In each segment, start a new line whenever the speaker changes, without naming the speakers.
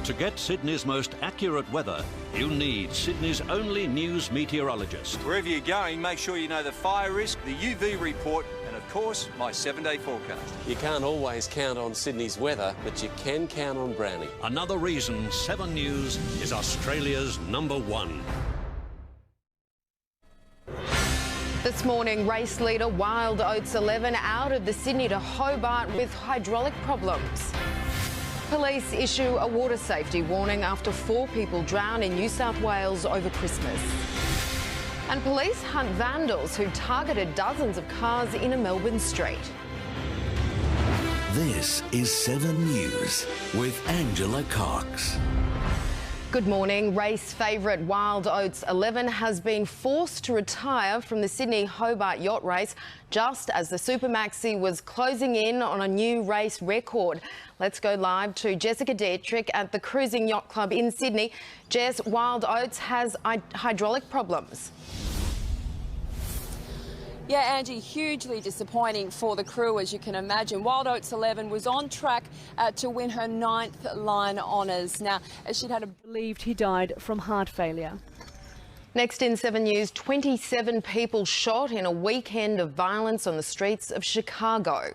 To get Sydney's most accurate weather, you need Sydney's only news meteorologist.
Wherever you're going, make sure you know the fire risk, the UV report, and of course, my 7-day forecast.
You can't always count on Sydney's weather, but you can count on Brownie.
Another reason 7 News is Australia's #1.
This morning, race leader Wild Oats 11 out of the Sydney to Hobart with hydraulic problems. Police issue a water safety warning after 4 people drown in New South Wales over Christmas. And police hunt vandals who targeted dozens of cars in a Melbourne street.
This is 7 News with Angela Cox.
Good morning. Race favourite Wild Oats 11 has been forced to retire from the Sydney Hobart yacht race just as the Super Maxi was closing in on a new race record. Let's go live to Jessica Dietrich at the Cruising Yacht Club in Sydney. Jess, Wild Oats has hydraulic problems.
Yeah, Angie, hugely disappointing for the crew, as you can imagine. Wild Oats 11 was on track to win her 9th line honours. Now, as she'd had
believed he died from heart failure.
Next in 7 News, 27 people shot in a weekend of violence on the streets of Chicago.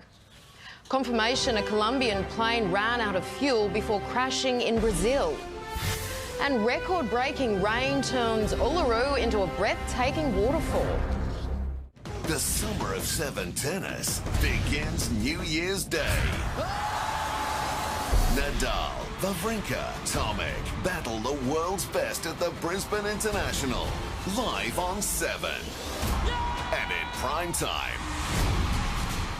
Confirmation a Colombian plane ran out of fuel before crashing in Brazil. And record-breaking rain turns Uluru into a breathtaking waterfall.
The summer of 7 tennis begins New Year's Day. Nadal, Wawrinka, Tomic battle the world's best at the Brisbane International, live on 7. And in prime time,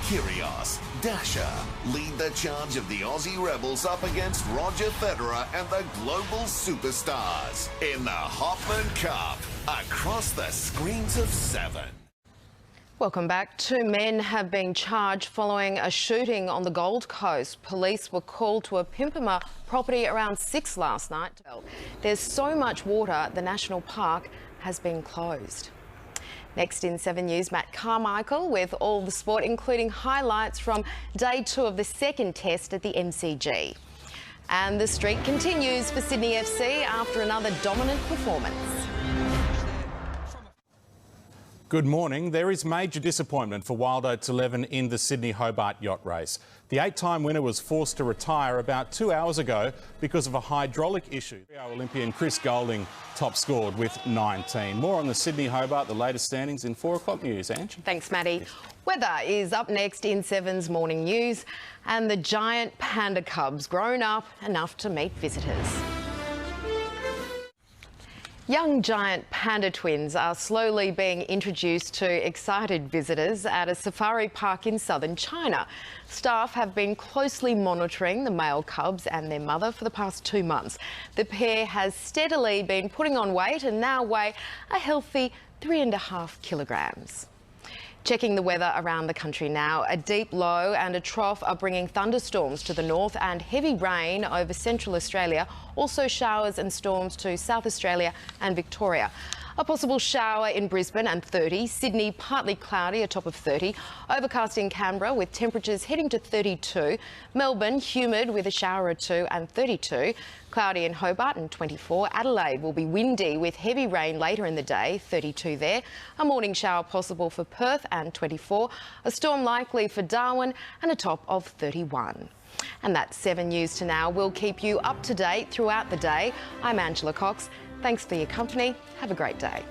Kyrgios, Dasha lead the charge of the Aussie Rebels up against Roger Federer and the global superstars in the Hoffman Cup across the screens of 7.
Welcome back. 2 men have been charged following a shooting on the Gold Coast. Police were called to a Pimpama property around 6 last night. There's so much water, the national park has been closed. Next in 7 News, Matt Carmichael with all the sport, including highlights from day 2 of the second test at the MCG. And the streak continues for Sydney FC after another dominant performance.
Good morning. There is major disappointment for Wild Oats 11 in the Sydney Hobart yacht race. The 8-time winner was forced to retire about 2 hours ago because of a hydraulic issue. Olympian Chris Goulding top scored with 19. More on the Sydney Hobart, the latest standings in 4 o'clock news. Ange?
Thanks, Maddie. Weather is up next in 7's morning news, and the giant panda cubs grown up enough to meet visitors. Young giant panda twins are slowly being introduced to excited visitors at a safari park in southern China. Staff have been closely monitoring the male cubs and their mother for the past 2 months. The pair has steadily been putting on weight and now weigh a healthy 3.5 kilograms. Checking the weather around the country now, a deep low and a trough are bringing thunderstorms to the north and heavy rain over central Australia, also showers and storms to South Australia and Victoria. A possible shower in Brisbane and 30, Sydney partly cloudy, a top of 30, overcast in Canberra with temperatures heading to 32, Melbourne humid with a shower or 2 and 32, cloudy in Hobart and 24, Adelaide will be windy with heavy rain later in the day, 32 there, a morning shower possible for Perth and 24, a storm likely for Darwin and a top of 31. And that's 7 News to now. We'll keep you up to date throughout the day. I'm Angela Cox. Thanks for your company. Have a great day.